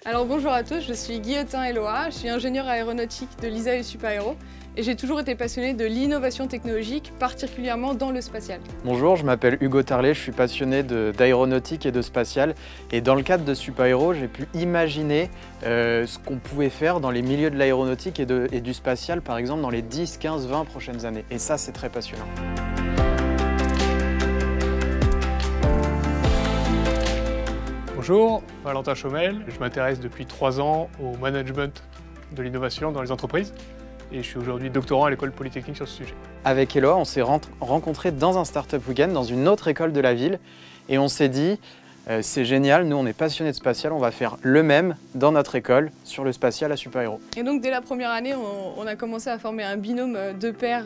Alors bonjour à tous, je suis Guillotin Eloa, je suis ingénieure aéronautique de l'ISAE Supaéro et j'ai toujours été passionnée de l'innovation technologique, particulièrement dans le spatial. Bonjour, je m'appelle Hugo Tarlet, je suis passionné d'aéronautique et de spatial et dans le cadre de Supaéro, j'ai pu imaginer ce qu'on pouvait faire dans les milieux de l'aéronautique et du spatial, par exemple dans les 10, 15, 20 prochaines années. Et ça, c'est très passionnant. Bonjour, Valentin Chaumel. Je m'intéresse depuis 3 ans au management de l'innovation dans les entreprises et je suis aujourd'hui doctorant à l'école polytechnique sur ce sujet. Avec Eloa, on s'est rencontrés dans un Startup Weekend, dans une autre école de la ville et on s'est dit c'est génial, nous on est passionnés de spatial, on va faire le même dans notre école sur le spatial à Supaéro. Et donc dès la première année, on a commencé à former un binôme de pairs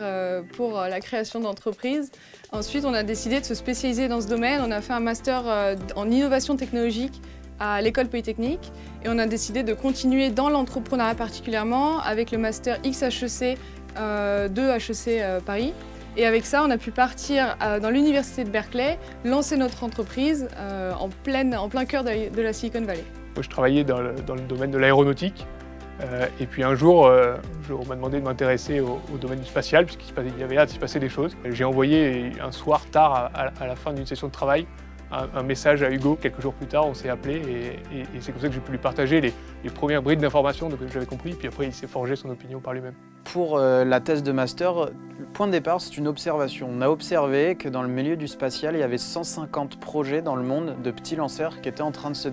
pour la création d'entreprises. Ensuite, on a décidé de se spécialiser dans ce domaine. On a fait un master en innovation technologique à l'école polytechnique et on a décidé de continuer dans l'entrepreneuriat particulièrement avec le master XHEC de HEC Paris. Et avec ça, on a pu partir dans l'université de Berkeley, lancer notre entreprise en plein cœur de la Silicon Valley. Je travaillais dans le domaine de l'aéronautique et puis un jour, on m'a demandé de m'intéresser au domaine du spatial puisqu'il y avait là de s'y passer des choses. J'ai envoyé un soir tard à la fin d'une session de travail un message à Hugo. Quelques jours plus tard, on s'est appelé et c'est comme ça que j'ai pu lui partager les premières brides d'informations que j'avais compris. Puis après, il s'est forgé son opinion par lui-même. Pour la thèse de master, le point de départ, c'est une observation. On a observé que dans le milieu du spatial, il y avait 150 projets dans le monde de petits lanceurs qui étaient en train de se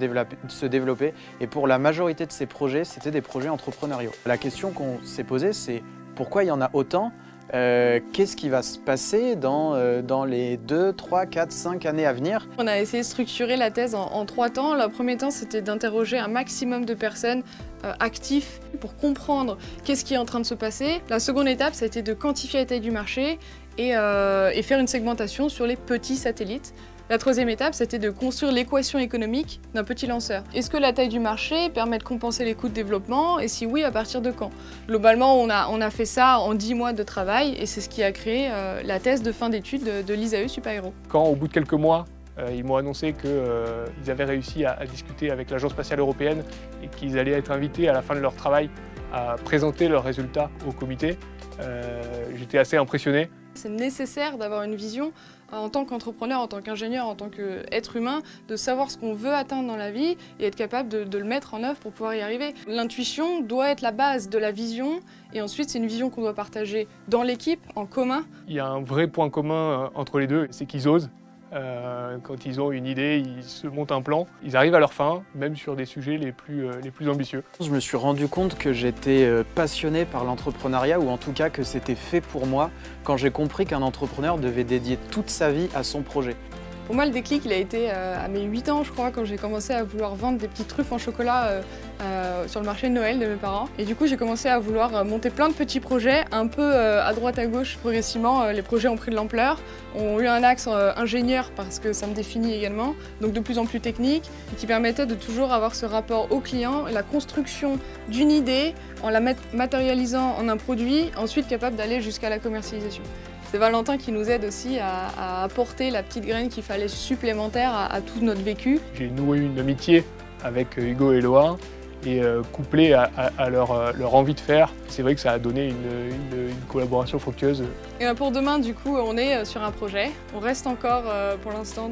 développer. Et pour la majorité de ces projets, c'était des projets entrepreneuriaux. La question qu'on s'est posée, c'est pourquoi il y en a autant ? Qu'est-ce qui va se passer dans les 2, 3, 4, 5 années à venir? On a essayé de structurer la thèse en 3 temps. Le premier temps, c'était d'interroger un maximum de personnes actifs pour comprendre qu'est-ce qui est en train de se passer. La seconde étape, ça a été de quantifier la taille du marché et faire une segmentation sur les petits satellites. La troisième étape, c'était de construire l'équation économique d'un petit lanceur. Est-ce que la taille du marché permet de compenser les coûts de développement et si oui, à partir de quand? Globalement, on a fait ça en 10 mois de travail et c'est ce qui a créé la thèse de fin d'études de l'ISAE Supaéro. Quand au bout de quelques mois, ils m'ont annoncé qu'ils avaient réussi à discuter avec l'Agence spatiale européenne et qu'ils allaient être invités à la fin de leur travail à présenter leurs résultats au comité, j'étais assez impressionné. C'est nécessaire d'avoir une vision en tant qu'entrepreneur, en tant qu'ingénieur, en tant qu'être humain, de savoir ce qu'on veut atteindre dans la vie et être capable de le mettre en œuvre pour pouvoir y arriver. L'intuition doit être la base de la vision et ensuite c'est une vision qu'on doit partager dans l'équipe, en commun. Il y a un vrai point commun entre les deux, c'est qu'ils osent. Quand ils ont une idée, ils se montent un plan. Ils arrivent à leur fin, même sur des sujets les plus ambitieux. Je me suis rendu compte que j'étais passionné par l'entrepreneuriat, ou en tout cas que c'était fait pour moi, quand j'ai compris qu'un entrepreneur devait dédier toute sa vie à son projet. Pour moi, le déclic, il a été à mes 8 ans, je crois, quand j'ai commencé à vouloir vendre des petites truffes en chocolat sur le marché de Noël de mes parents. Et du coup, j'ai commencé à vouloir monter plein de petits projets, un peu à droite à gauche. Progressivement, les projets ont pris de l'ampleur, ont eu un axe ingénieur parce que ça me définit également, donc de plus en plus technique, et qui permettait de toujours avoir ce rapport au client, la construction d'une idée en la matérialisant en un produit, ensuite capable d'aller jusqu'à la commercialisation. C'est Valentin qui nous aide aussi à apporter la petite graine qu'il fallait supplémentaire à tout notre vécu. J'ai noué une amitié avec Hugo et Eloa et couplé à leur envie de faire, c'est vrai que ça a donné une collaboration fructueuse. Et pour demain, du coup, on est sur un projet. On reste encore pour l'instant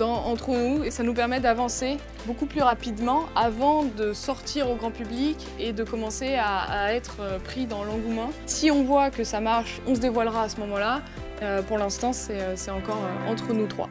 entre nous et ça nous permet d'avancer beaucoup plus rapidement avant de sortir au grand public et de commencer à être pris dans l'engouement. Si on voit que ça marche, on se dévoilera à ce moment-là. Pour l'instant, c'est encore entre nous trois.